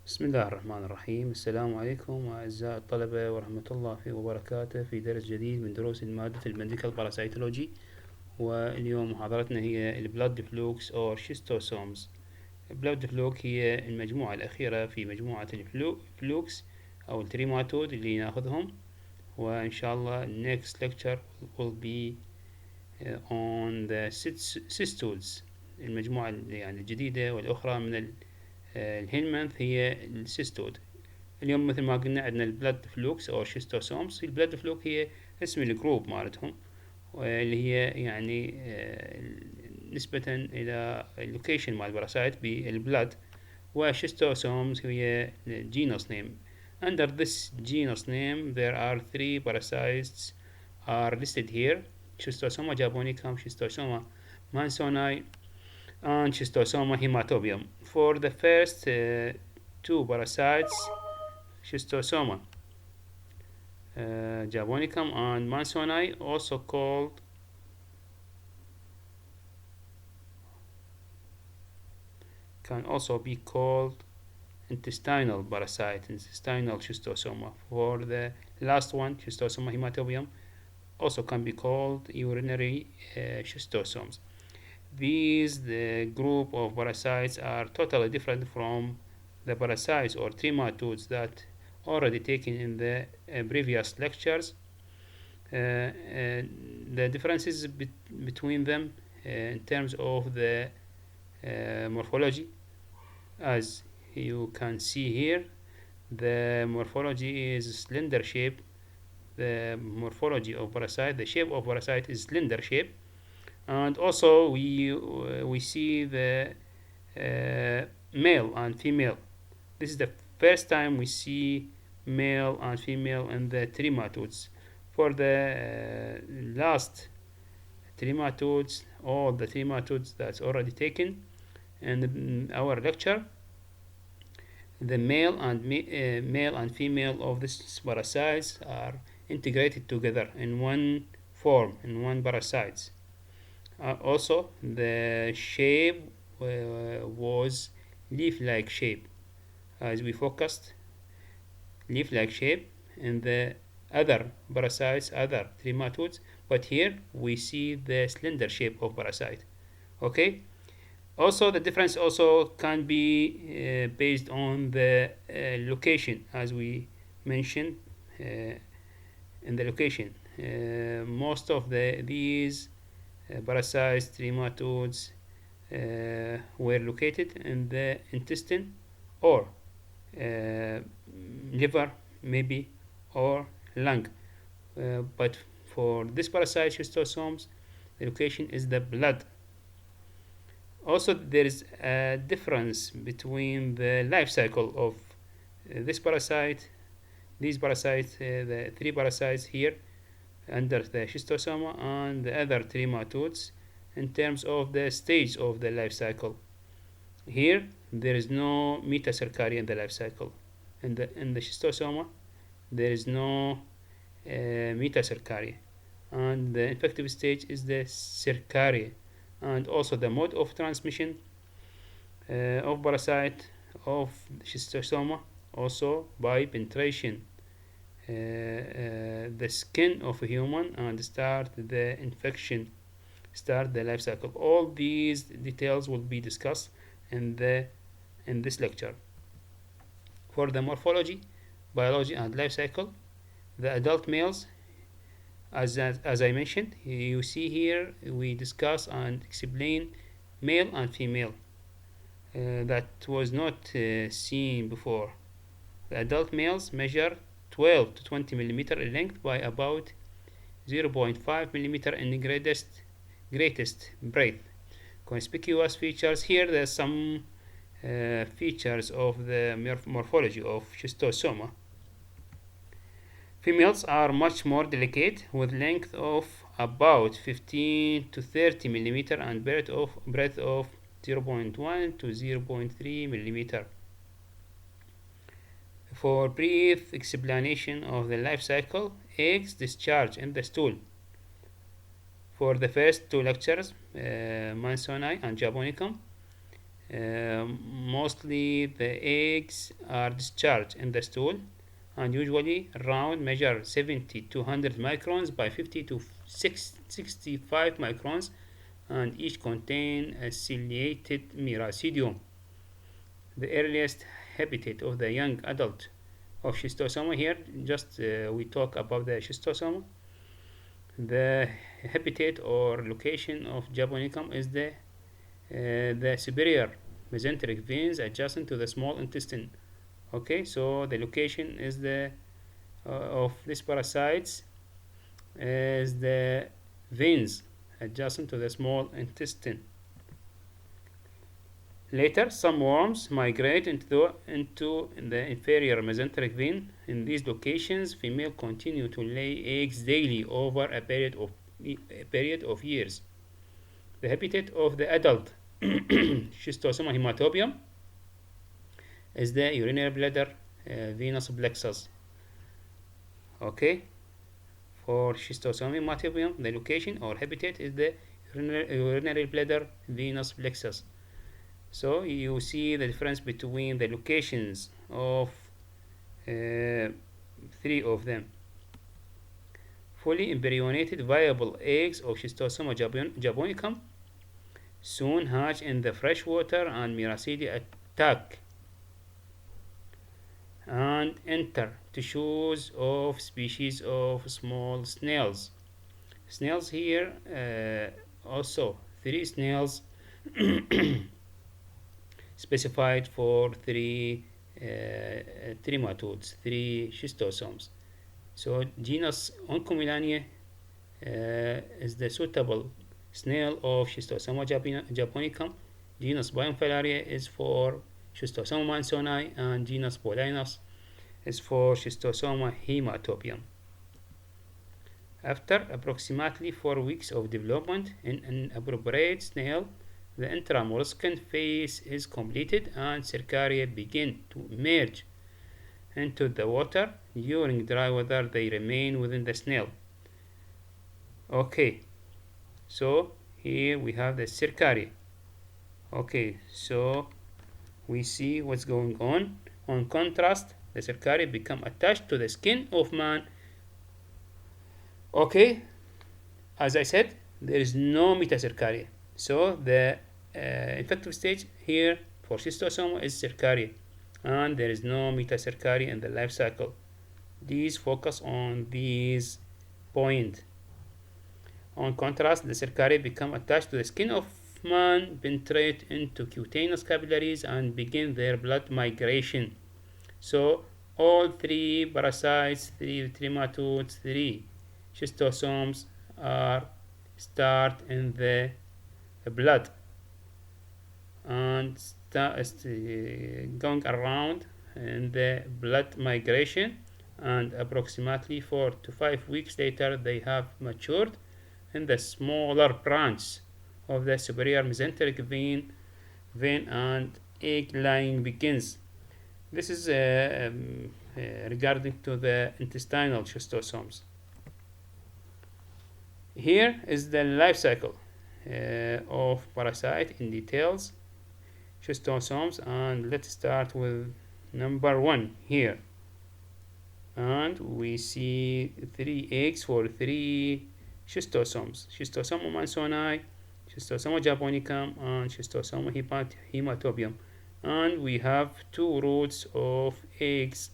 بسم الله الرحمن الرحيم. السلام عليكم أعزائي الطلبة ورحمة الله وبركاته في درس جديد من دروس مادة الميديكال باراسيتولوجي. واليوم محاضرتنا هي البلاد فلوكس أو شيستوسومز. البلاد فلوك هي المجموعة الأخيرة في مجموعة الفلوكس أو التريماتود اللي ناخذهم، وإن شاء الله next lecture will be on the cystodes. المجموعة يعني الجديدة والأخرى من الهيلمنث هي السيستود. اليوم مثل ما قلنا عندنا البلاد فلوكس او شيستوسومز. البلاد فلوك هي اسم الجروب مالتهم، اللي هي يعني نسبة الى اللوكيشن مال الباراسايت بالبلاد. وشيستوسومز هي genus name. Under this genus name there are three parasites are listed here: Schistosoma japonicum, Schistosoma mansoni, and Schistosoma hematobium. For the first two parasites, Schistosoma japonicum and mansoni, also called can also be called intestinal parasite, intestinal schistosoma. For the last one, Schistosoma hematobium, also can be called urinary schistosomes. These the group of parasites are totally different from the parasites or trematodes that already taken in the previous lectures. The differences between them in terms of the morphology, as you can see here, the morphology is slender shape. The morphology of parasite, the shape of parasite is slender shape, and also we see the male and female. This is the first time we see male and female in the trematodes. For the last trematodes, all the trematodes that's already taken in our lecture, the male and female of these parasites are integrated together in one form, in one parasite. Also, the shape was leaf-like shape, as we focused leaf-like shape in the other parasites, other trematodes, but here we see the slender shape of parasite. Okay. Also, the difference also can be based on the location, as we mentioned in the location. Most of these parasites, trematodes, were located in the intestine or liver, maybe, or lung. But for this parasite, schistosomes, the location is the blood. Also, there is a difference between the life cycle of this parasite, these parasites, the three parasites here under the schistosoma, and the other trematodes in terms of the stage of the life cycle. Here there is no metacercaria in the life cycle. In the schistosoma there is no metacercaria, and the infective stage is the cercaria. And also the mode of transmission of parasite of schistosoma, also by penetration the skin of a human and start the infection, start the life cycle. All these details will be discussed in this lecture. For the morphology, biology, and life cycle, the adult males, as I mentioned, you see here we discuss and explain male and female. That was not seen before. The adult males measure 12 to 20 millimeter in length by about 0.5 millimeter in greatest breadth. Conspicuous features here. There's some features of the morphology of schistosoma. Females are much more delicate, with length of about 15 to 30 millimeter and breadth of 0.1 to 0.3 millimeter. For brief explanation of the life cycle, eggs discharge in the stool. For the first two lectures, mansoni and japonicum, Mostly the eggs are discharged in the stool and usually around measure 70 to 100 microns by 50 to 65 microns, and each contain a ciliated miracidium. The earliest habitat of the young adult of Schistosoma here, just we talk about the Schistosoma. The habitat or location of Japonicum is the superior mesenteric veins adjacent to the small intestine. Okay, so the location is the of these parasites is the veins adjacent to the small intestine. Later, some worms migrate into the inferior mesenteric vein. In these locations, females continue to lay eggs daily over a period of years. The habitat of the adult Schistosoma hematobium is the urinary bladder venous plexus. Okay, for Schistosoma hematobium, the location or habitat is the urinary bladder venous plexus. So you see the difference between the locations of three of them. Fully embryonated viable eggs of Schistosoma japonicum soon hatch in the freshwater and miracidia attack and enter tissues of species of small snails. Snails here also 3 snails specified for 3 trematodes, 3 schistosomes. So genus Oncomillania is the suitable snail of Schistosoma japonicum. Genus Bionfilaria is for Schistosoma mansoni, and genus Paulinus is for Schistosoma hematobium. After approximately 4 weeks of development in an appropriate snail, the intramolluscan phase is completed and cercaria begin to emerge into the water. During dry weather, they remain within the snail. Okay, so here we have the cercaria. Okay, so we see what's going on. On contrast, the cercaria become attached to the skin of man. Okay, as I said, there is no metacercaria. So the infective stage here for Schistosoma is cercaria, and there is no metacercaria in the life cycle. These focus on these points. On contrast, the cercaria become attached to the skin of man, penetrate into cutaneous capillaries, and begin their blood migration. So all 3 parasites, 3 trematodes, 3 schistosomes are start in the blood and going around in the blood migration, and approximately 4 to 5 weeks later they have matured in the smaller branch of the superior mesenteric vein and egg laying begins. This is regarding to the intestinal schistosomes. Here is the life cycle of parasite in details. Schistosomes, and let's start with number 1 here, and we see 3 eggs for 3 schistosomes: Schistosoma mansoni, Schistosoma japonicum, and Schistosoma hematobium. And we have 2 routes of eggs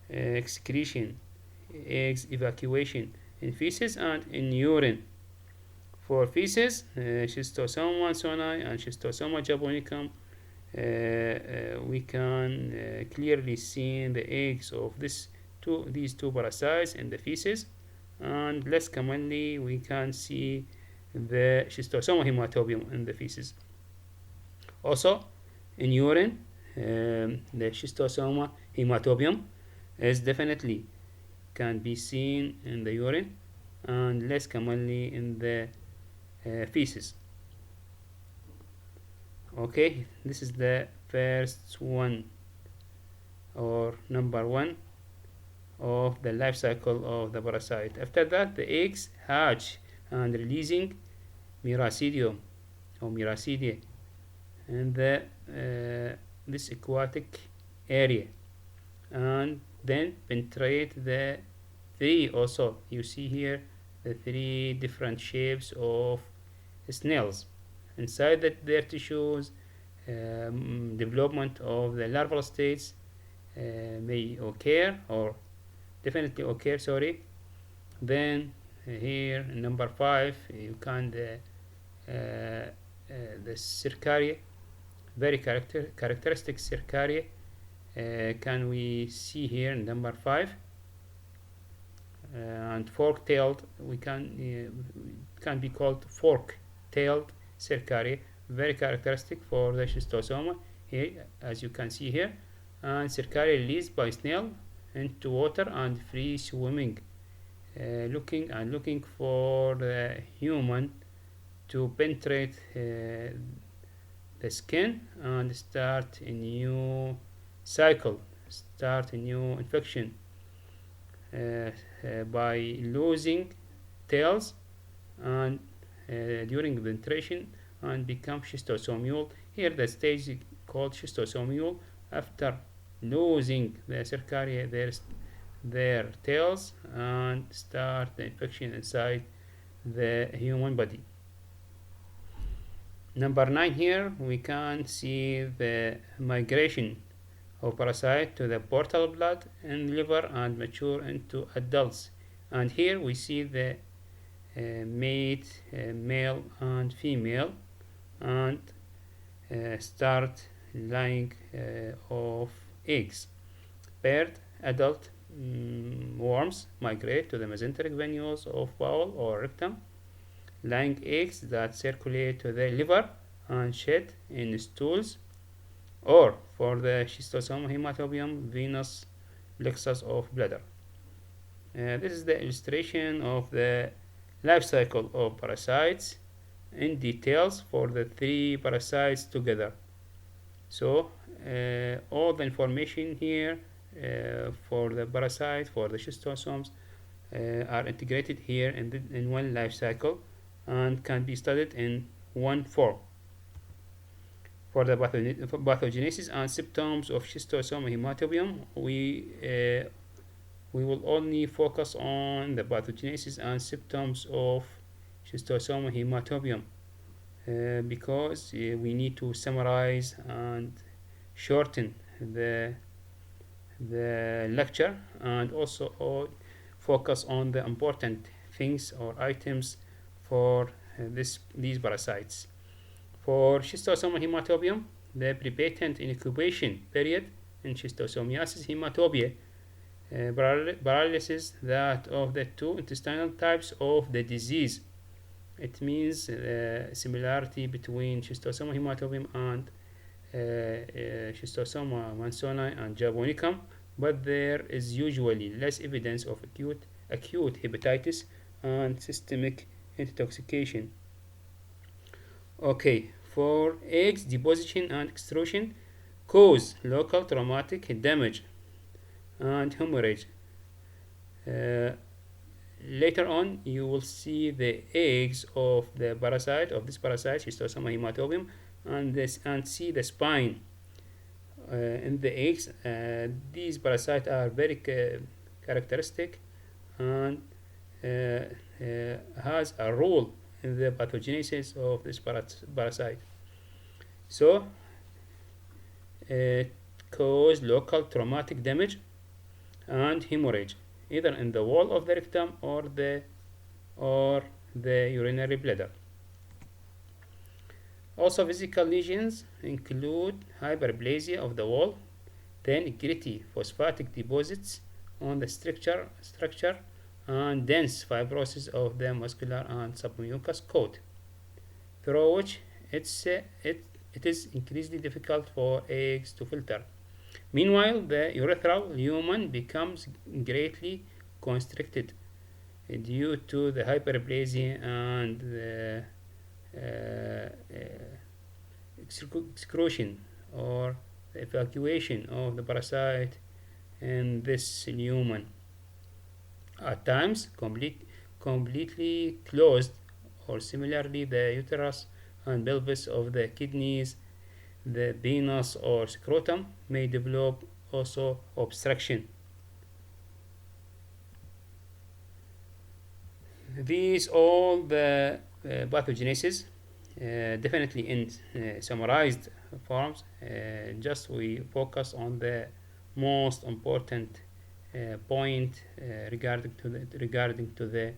excretion, eggs evacuation in feces and in urine. For feces, Schistosoma mansoni and Schistosoma japonicum, we can clearly see the eggs of these two parasites in the feces, and less commonly we can see the Schistosoma hematobium in the feces. Also in urine, the Schistosoma hematobium is definitely can be seen in the urine and less commonly in the feces. Okay, this is the first one or number 1 of the life cycle of the parasite. After that, the eggs hatch and releasing miracidium or miracidia. in the this aquatic area, and then penetrate the three. Also, you see here the three different shapes of snails inside their tissues. Development of the larval states may occur, or definitely occur, sorry. Then here number 5 you can the circaria, very characteristic circaria, can we see here in number 5, and fork-tailed, we can be called fork-tailed circaria, very characteristic for the schistosoma here, as you can see here. And circaria released by snail into water and free swimming, looking for the human to penetrate the skin and start a new cycle, start a new infection by losing tails and during penetration, and become schistosomule. Here the stage is called schistosomule. After losing the circaria their tails and start the infection inside the human body. Number 9, here we can see the migration of parasite to the portal blood and liver and mature into adults. And here we see the mate, male and female, and start laying of eggs. Paired adult worms migrate to the mesenteric venules of bowel or rectum, laying eggs that circulate to the liver and shed in stools, or for the schistosoma hematobium, venous plexus of bladder. This is the illustration of the life cycle of parasites in details for the 3 parasites together. So all the information here for the parasite, for the schistosomes, are integrated here in one life cycle and can be studied in one form. For the pathogenesis and symptoms of schistosoma hematobium, we will only focus on the pathogenesis and symptoms of schistosoma hematobium because we need to summarize and shorten the lecture, and also focus on the important things or items for these parasites. For schistosoma hematobium, the prepatent incubation period in schistosomiasis hematobia paralysis that of the 2 intestinal types of the disease. It means similarity between schistosoma hematobium and schistosoma mansoni and japonicum, but there is usually less evidence of acute hepatitis and systemic intoxication. Okay, for eggs deposition and extrusion cause local traumatic damage and hemorrhage. Later on you will see the eggs of the parasite, of this parasite schistosoma hematobium, and see the spine in the eggs. These parasites are very characteristic and has a role in the pathogenesis of this parasite. So it causes local traumatic damage and hemorrhage, either in the wall of the rectum or the urinary bladder. Also, physical lesions include hyperplasia of the wall, then gritty phosphatic deposits on the structure and dense fibrosis of the muscular and submucous coat, through which it is increasingly difficult for eggs to filter. Meanwhile, the urethral lumen becomes greatly constricted due to the hyperplasia and the excretion or the evacuation of the parasite in this lumen. At times completely closed, or similarly the uterus and pelvis of the kidneys the penis or scrotum may develop also obstruction. These all the pathogenesis, definitely in summarized forms. Just we focus on the most important point regarding to the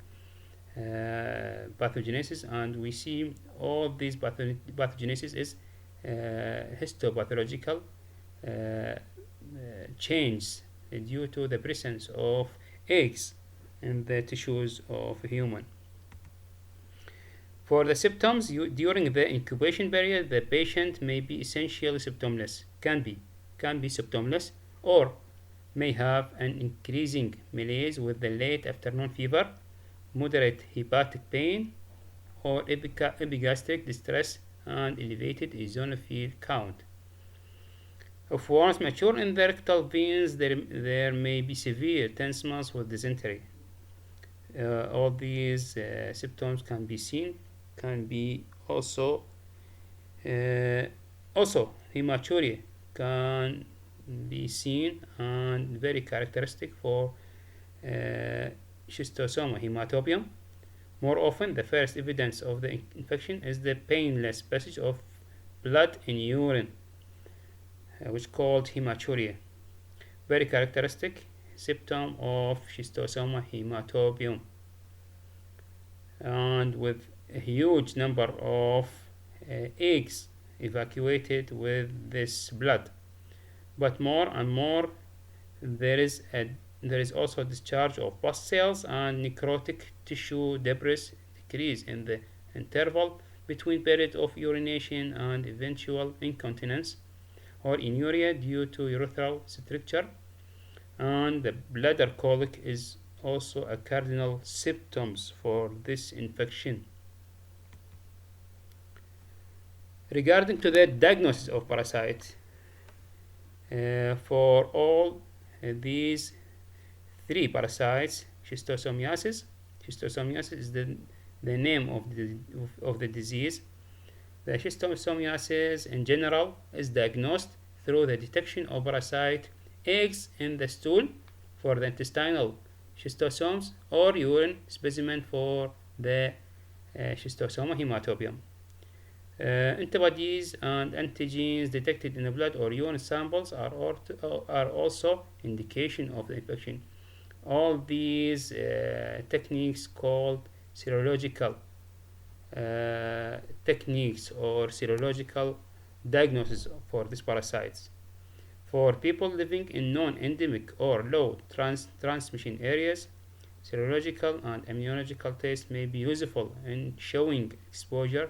pathogenesis, and we see all these pathogenesis is histopathological change due to the presence of eggs in the tissues of a human. For the symptoms, during the incubation period, the patient may be essentially symptomless, can be symptomless, or may have an increasing malaise with the late afternoon fever, moderate hepatic pain, or epigastric distress and elevated eosinophil count. If once mature in the rectal veins, there may be severe tenesmus with dysentery. All these symptoms can be seen, can be also hematuria can be seen, and very characteristic for schistosoma hematobium. More often, the first evidence of the infection is the painless passage of blood in urine, which called hematuria. Very characteristic symptom of schistosoma hematobium, and with a huge number of eggs evacuated with this blood. But more and more, there is also discharge of pus cells and necrotic tissue debris, decrease in the interval between period of urination and eventual incontinence or inuria due to urethral stricture, and the bladder colic is also a cardinal symptoms for this infection. Regarding to the diagnosis of parasite, for all these three parasites, schistosomiasis is the name of the disease. The schistosomiasis in general is diagnosed through the detection of parasite eggs in the stool for the intestinal schistosomes or urine specimen for the schistosoma hematobium. Antibodies and antigens detected in the blood or urine samples are also indication of the infection. All these techniques called serological techniques or serological diagnosis for these parasites. For people living in non-endemic or low transmission areas, serological and immunological tests may be useful in showing exposure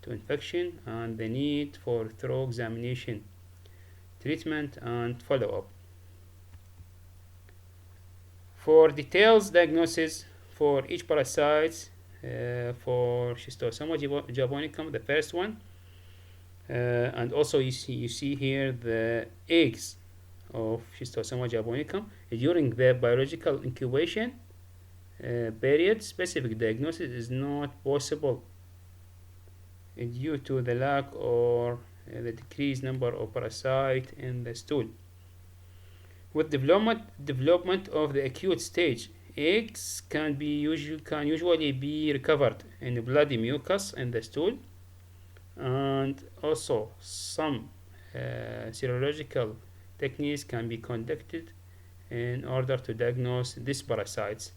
to infection and the need for thorough examination, treatment, and follow-up. For details diagnosis for each parasite, for Schistosoma japonicum, the first one, and also you see here the eggs of Schistosoma japonicum during the biological incubation period. Specific diagnosis is not possible due to the lack or the decreased number of parasite in the stool. With development of the acute stage, eggs can usually be recovered in bloody mucus in the stool, and also some serological techniques can be conducted in order to diagnose these parasites.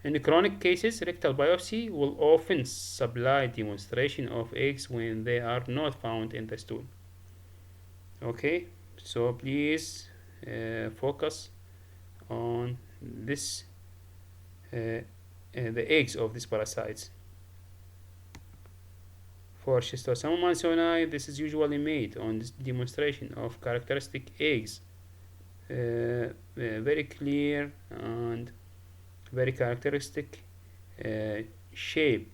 In chronic cases, rectal biopsy will often supply demonstration of eggs when they are not found in the stool. Okay, so please focus on this, the eggs of these parasites. For Schistosoma mansoni, this is usually made on this demonstration of characteristic eggs, very clear and very characteristic shape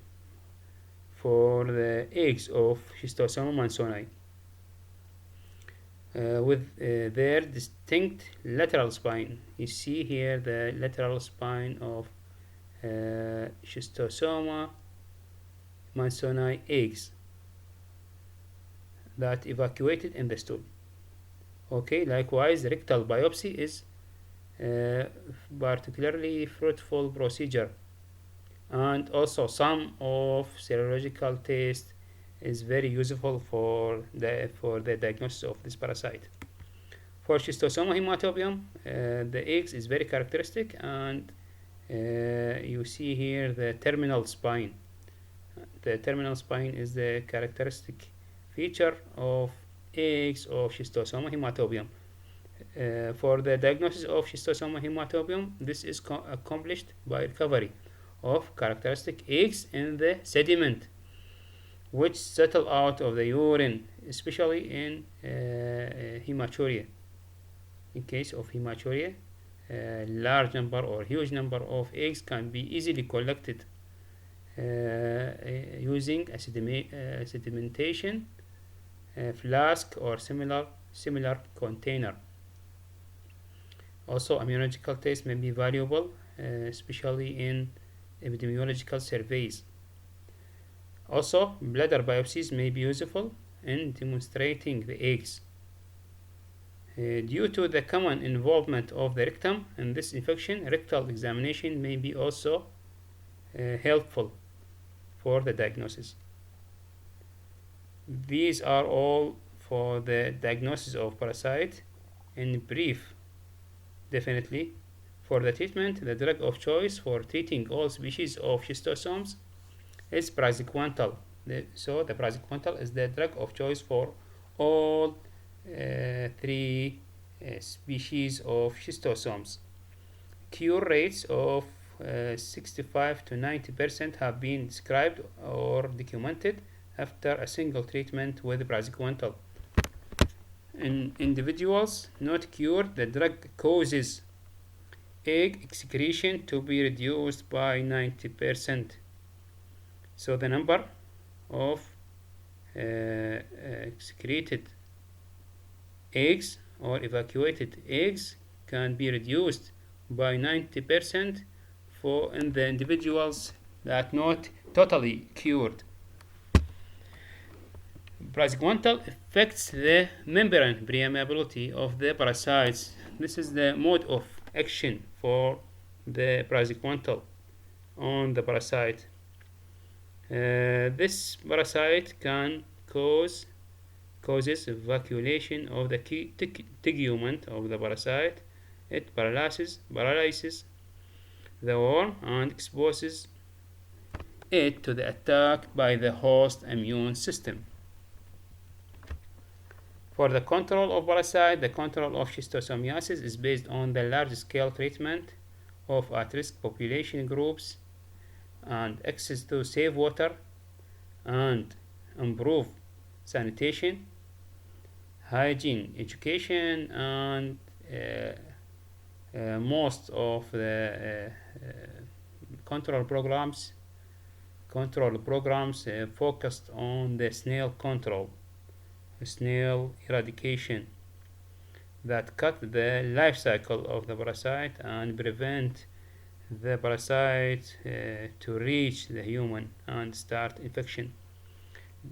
for the eggs of Schistosoma mansoni, with their distinct lateral spine. You see here the lateral spine of Schistosoma mansoni eggs. that evacuated in the stool. Okay, likewise, rectal biopsy is particularly fruitful procedure, and also some of serological test is very useful for the diagnosis of this parasite. For Schistosoma hematobium, the eggs is very characteristic, and you see here the terminal spine. The terminal spine is the characteristic feature of eggs of Schistosoma hematobium. For the diagnosis of Schistosoma hematobium, this is accomplished by recovery of characteristic eggs in the sediment which settle out of the urine, especially in hematuria. In case of hematuria, a large number or huge number of eggs can be easily collected using a sedimentation flask or similar container. Also, immunological tests may be valuable, especially in epidemiological surveys. Also, bladder biopsies may be useful in demonstrating the eggs. Due to the common involvement of the rectum in this infection, rectal examination may be also helpful for the diagnosis. These are all for the diagnosis of parasite. In brief, definitely, for the treatment, the drug of choice for treating all species of schistosomes is praziquantel. So the praziquantel is the drug of choice for all three species of schistosomes. Cure rates of 65 to 90% have been described or documented after a single treatment with praziquantel. In individuals not cured, the drug causes egg excretion to be reduced by 90%. So the number of excreted eggs or evacuated eggs can be reduced by 90% in the individuals that not totally cured. Praziquantel affects the membrane permeability of the parasites. This is the mode of action for the praziquantel on the parasite. This parasite can causes evacuation of the tegument of the parasite. It paralyzes the worm and exposes it to the attack by the host immune system. For the control of parasite, the control of schistosomiasis is based on the large-scale treatment of at-risk population groups and access to safe water and improve sanitation, hygiene, education, and most of the control programs focused on the snail control, snail eradication, that cut the life cycle of the parasite and prevent the parasite to reach the human and start infection.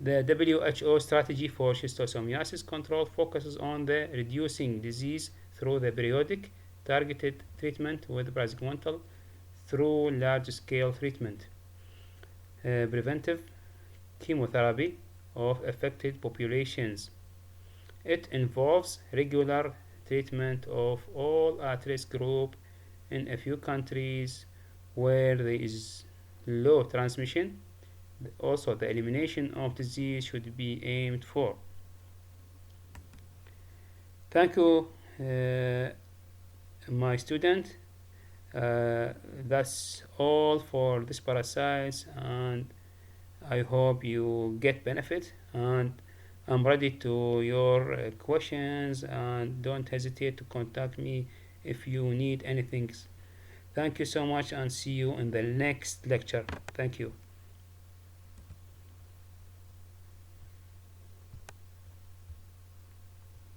The WHO strategy for schistosomiasis control focuses on the reducing disease through the periodic targeted treatment with praziquantel through large-scale treatment, preventive chemotherapy of affected populations. It involves regular treatment of all at-risk group in a few countries where there is low transmission. Also, the elimination of disease should be aimed for. Thank you, my student. That's all for this parasites, and I hope you get benefit, and I'm ready to your questions, and don't hesitate to contact me if you need anything. Thank you so much, and see you in the next lecture. Thank you.